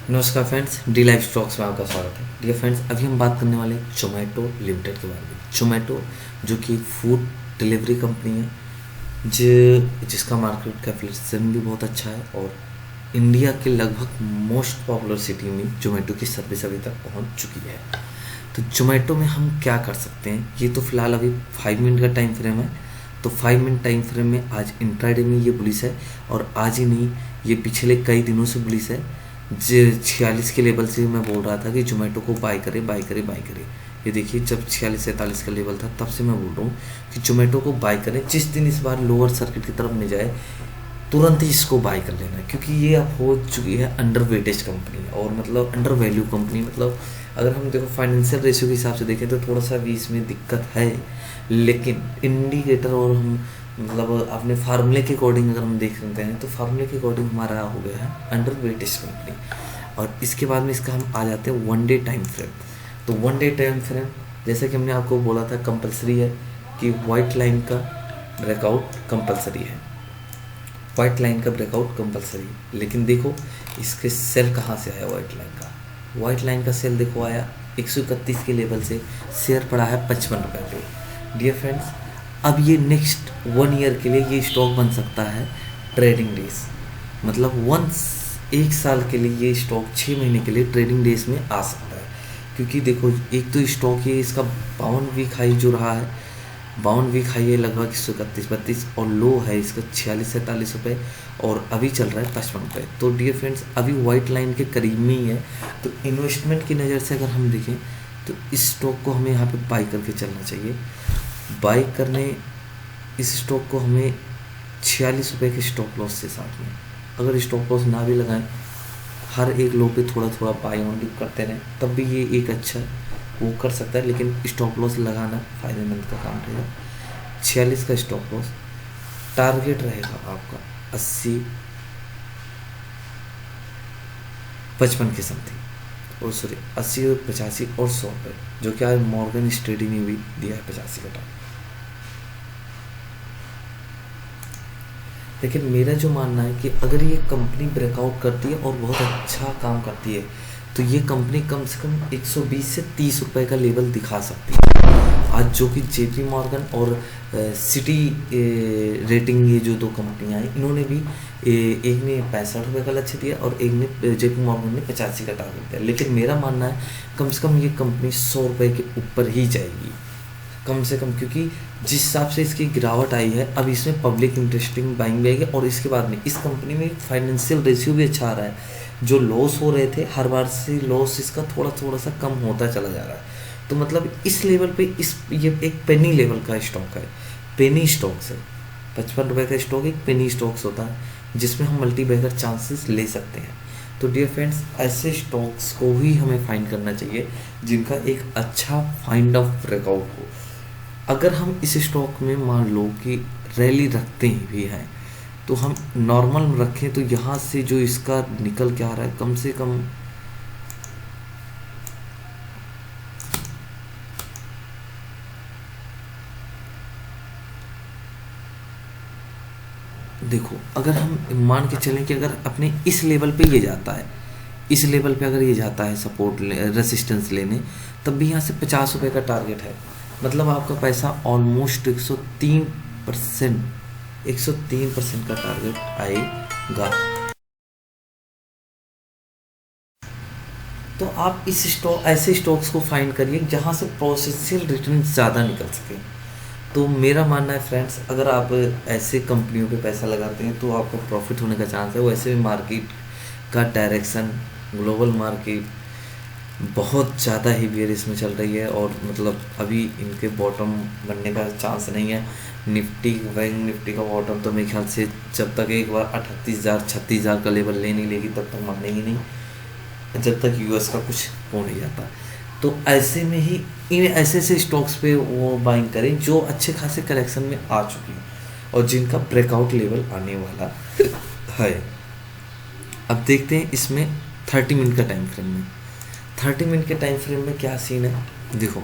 नमस्कार friends, D life stocks में आपका स्वागत है। डियर फ्रेंड्स, अभी हम बात करने वाले जोमेटो लिमिटेड के बारे में। जोमेटो जो कि फूड डिलीवरी कंपनी है, जिसका मार्केट कैपिटलाइजेशन भी बहुत अच्छा है और इंडिया के लगभग मोस्ट पॉपुलर सिटी में जोमेटो की सर्विस अभी तक पहुंच चुकी है। तो जोमेटो में हम क्या कर सकते हैं, ये तो फिलहाल अभी 5 मिनट का टाइम फ्रेम है। तो 5 मिनट टाइम फ्रेम में आज इंट्राडे में ये बुलिश है और आज ही नहीं, ये पिछले कई दिनों से बुलिश है। 46 के लेवल से मैं बोल रहा था कि जोमेटो को बाय करे बाय करे बाय करे। ये देखिए, जब 46-47 का लेवल था तब से मैं बोल रहा हूँ कि जोमेटो को बाय करें। जिस दिन इस बार लोअर सर्किट की तरफ नहीं जाए, तुरंत ही इसको बाय कर लेना है, क्योंकि ये अब हो चुकी है अंडर वेटेज कंपनी और मतलब अंडर वैल्यू कंपनी। मतलब अगर हम देखो फाइनेंशियल रेशियो के हिसाब से देखें तो थोड़ा सा भी इसमें दिक्कत है, लेकिन इंडिकेटर और हम मतलब अपने फार्मूले के अकॉर्डिंग अगर हम देख सकते हैं तो फार्मूले के अकॉर्डिंग हमारा हो गया है अंडर वेटेज कंपनी। और इसके बाद में इसका हम आ जाते हैं 1 डे टाइम फ्रेम। तो 1 डे टाइम फ्रेम, जैसे कि हमने आपको बोला था, कंपलसरी है कि वाइट लाइन का ब्रेकआउट कंपलसरी है। वाइट लाइन का ब्रेकआउट कंपलसरी है, लेकिन देखो इसके सेल कहाँ से आया वाइट लाइन का। वाइट लाइन का सेल देखो आया 131 के लेवल से, शेयर पड़ा है 55 रुपये पे। डियर फ्रेंड्स, अब ये नेक्स्ट 1 ईयर के लिए ये स्टॉक बन सकता है ट्रेडिंग डेज। मतलब वंस 1 साल के लिए ये स्टॉक 6 महीने के लिए ट्रेडिंग डेज में आ सकता है। क्योंकि देखो, एक तो स्टॉक ये इसका 52 वीक हाई जो रहा है, 52 वीक हाई है लगभग 131-32 और लो है इसका 46-47 रुपये और अभी चल रहा है 55 रुपये। तो डियर फ्रेंड्स, अभी वाइट लाइन के करीब में ही है। तो इन्वेस्टमेंट की नज़र से अगर हम देखें तो इस स्टॉक को हमें यहाँ पे बाई करके चलना चाहिए। बाई करने इस स्टॉक को हमें 46 रुपये के स्टॉप लॉस के साथ में, अगर स्टॉप लॉस ना भी लगाएं, हर एक लो पे थोड़ा थोड़ा बाई ऑन डिप करते रहें, तब भी ये एक अच्छा वो कर सकता है। लेकिन स्टॉप लॉस लगाना फ़ायदेमंद का काम रहेगा। 46 का स्टॉप लॉस टारगेट रहेगा आपका 80, 55 के समथिंग, और सॉरी 80 और 85 और 100 रुपये, जो कि आज मॉर्गन स्टडी ने भी दिया है 85 का टारगेट। लेकिन मेरा जो मानना है कि अगर ये कंपनी ब्रेकआउट करती है और बहुत अच्छा काम करती है तो ये कंपनी कम से कम 120 से 30 रुपए का लेवल दिखा सकती है आज, जो कि जेपी मॉर्गन और सिटी रेटिंग, ये जो 2 कंपनियां हैं, इन्होंने भी एक ने 65 रुपये का लक्ष्य दिया और एक ने जेपी मॉर्गन ने 85 का टारगेट दिया। लेकिन मेरा मानना है कम से कम ये कंपनी 100 रुपये के ऊपर ही जाएगी कम से कम, क्योंकि जिस हिसाब से इसकी गिरावट आई है, अब इसमें पब्लिक इंटरेस्टिंग बाइंग भी आएगी और इसके बाद में इस कंपनी में फाइनेंशियल रेशियो भी अच्छा आ रहा है। जो लॉस हो रहे थे हर बार से लॉस इसका थोड़ा थोड़ा सा कम होता चला जा रहा है। तो मतलब इस लेवल पे ये एक पेनी लेवल का स्टॉक है। पेनी स्टॉक्स है, 55 रुपये का स्टॉक एक पेनी स्टॉक्स होता है जिसमें हम मल्टी बैगर चांसेस ले सकते हैं। तो डियर फ्रेंड्स, ऐसे स्टॉक्स को ही हमें फाइंड करना चाहिए जिनका एक अच्छा फाइंड ऑफ ब्रेकआउट हो। अगर हम इस स्टॉक में मान लो कि रैली रखते ही भी हैं तो हम नॉर्मल रखें तो यहाँ से जो इसका निकल के आ रहा है कम से कम देखो, अगर हम मान के चलें कि अगर अपने इस लेवल पे ये जाता है, इस लेवल पे अगर ये जाता है सपोर्ट रेसिस्टेंस लेने, तब भी यहाँ से 50 रुपये का टारगेट है। मतलब आपका पैसा ऑलमोस्ट 103% का टारगेट आएगा। तो आप इस स्टॉक ऐसे स्टॉक्स को फाइंड करिए जहाँ से प्रोसेसियल रिटर्न ज़्यादा निकल सके। तो मेरा मानना है फ्रेंड्स, अगर आप ऐसे कंपनियों पे पैसा लगाते हैं तो आपका प्रॉफिट होने का चांस है। वैसे भी मार्केट का डायरेक्शन, ग्लोबल मार्केट बहुत ज़्यादा ही बेयरिश में चल रही है और मतलब अभी इनके बॉटम बनने का चांस नहीं है। बैंक निफ्टी का बॉटम तो मेरे ख्याल से जब तक एक बार 38,000 36,000 का लेवल ले नहीं लेगी तब तक मानेगी नहीं, जब तक यूएस का कुछ हो नहीं जाता। तो ऐसे में ही इन ऐसे ऐसे स्टॉक्स पे वो बाइंग करें जो अच्छे खासे करेक्शन में आ चुकी हैं और जिनका ब्रेकआउट लेवल आने वाला है। अब देखते हैं इसमें 30 मिनट का टाइम फ्रेम में, 30 मिनट के टाइम फ्रेम में क्या सीन है। देखो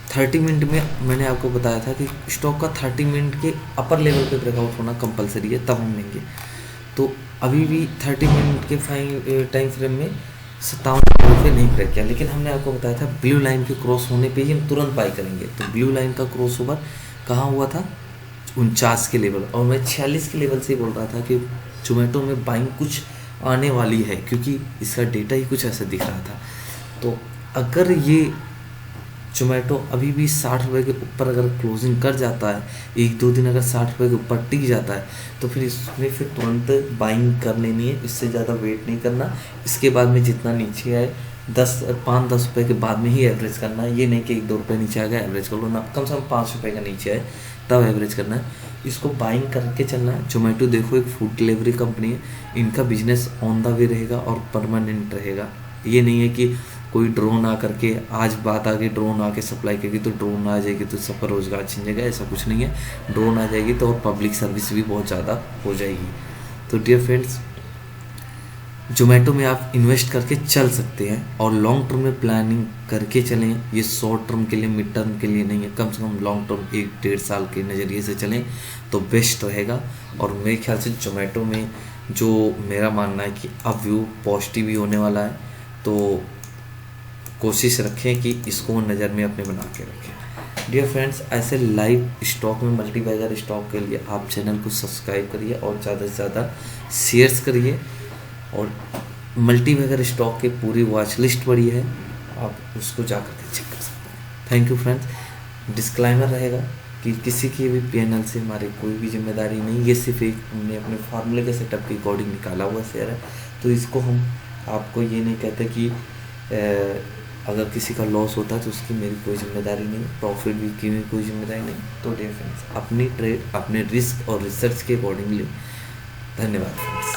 30 मिनट में मैंने आपको बताया था कि स्टॉक का 30 मिनट के अपर लेवल पे ब्रेकआउट होना कंपलसरी है, तब हम लेंगे। तो अभी भी 30 मिनट के टाइम फ्रेम में 57 रुपये नहीं ब्रेक किया, लेकिन हमने आपको बताया था ब्लू लाइन के क्रॉस होने पे ही हम तुरंत बाई करेंगे। तो ब्लू लाइन का क्रॉस ओवर कहाँ हुआ था? 49 के लेवल, और मैं 46 के लेवल से बोल रहा था कि जोमेटो में बाइंग कुछ आने वाली है, क्योंकि इसका डेटा ही कुछ ऐसा दिख रहा था। तो अगर ये जोमेटो अभी भी 60 रुपये के ऊपर अगर क्लोजिंग कर जाता है, 1-2 दिन अगर 60 रुपये के ऊपर टिक जाता है, तो फिर इसमें फिर तुरंत बाइंग कर लेनी है, इससे ज़्यादा वेट नहीं करना। इसके बाद में जितना नीचे आए 5-10 रुपये के बाद में ही एवरेज करना है। ये नहीं कि 1-2 रुपये नीचे आ गया एवरेज कर लो ना, कम से कम 5 रुपये का नीचे आए तब एवरेज करना है। इसको बाइंग करके चलना है। जोमेटो देखो एक फूड डिलीवरी कंपनी है, इनका बिजनेस ऑन द वे रहेगा और परमानेंट रहेगा। ये नहीं है कि कोई ड्रोन आ करके आज बात आ गई, ड्रोन आके सप्लाई करेगी तो ड्रोन आ जाएगी तो सबका रोज़गार छिन जाएगा, ऐसा कुछ नहीं है। ड्रोन आ जाएगी तो और पब्लिक सर्विस भी बहुत ज़्यादा हो जाएगी। तो डियर फ्रेंड्स, जोमेटो में आप इन्वेस्ट करके चल सकते हैं और लॉन्ग टर्म में प्लानिंग करके चलें। ये शॉर्ट टर्म के लिए, मिड टर्म के लिए नहीं है, कम से कम लॉन्ग टर्म 1-1.5 साल के नज़रिए से चलें तो बेस्ट रहेगा। और मेरे ख्याल से जोमेटो में जो मेरा मानना है कि अब व्यू पॉजिटिव ही होने वाला है, तो कोशिश रखें कि इसको नज़र में अपने बना के रखें। डियर फ्रेंड्स, ऐसे लाइव स्टॉक में मल्टीबैगर स्टॉक के लिए आप चैनल को सब्सक्राइब करिए और ज़्यादा से ज़्यादा शेयर्स करिए। और मल्टीबैगर स्टॉक की पूरी वॉच लिस्ट पड़ी है, आप उसको जा करके चेक कर सकते हैं। Thank you friends. डिस्क्लाइमर रहेगा कि किसी की भी पीएनएल से हमारी कोई भी जिम्मेदारी नहीं, ये सिर्फ एक हमने अपने फार्मूले के सेटअप के अकॉर्डिंग निकाला हुआ शेयर है। तो इसको हम आपको ये नहीं कहते कि अगर किसी का लॉस होता है तो उसकी मेरी कोई जिम्मेदारी नहीं, प्रॉफिट भी की मेरी कोई जिम्मेदारी नहीं। तो डियर फ्रेंड्स, अपनी ट्रेड अपने रिस्क और रिसर्च के अकॉर्डिंगली। धन्यवाद फ्रेंड्स।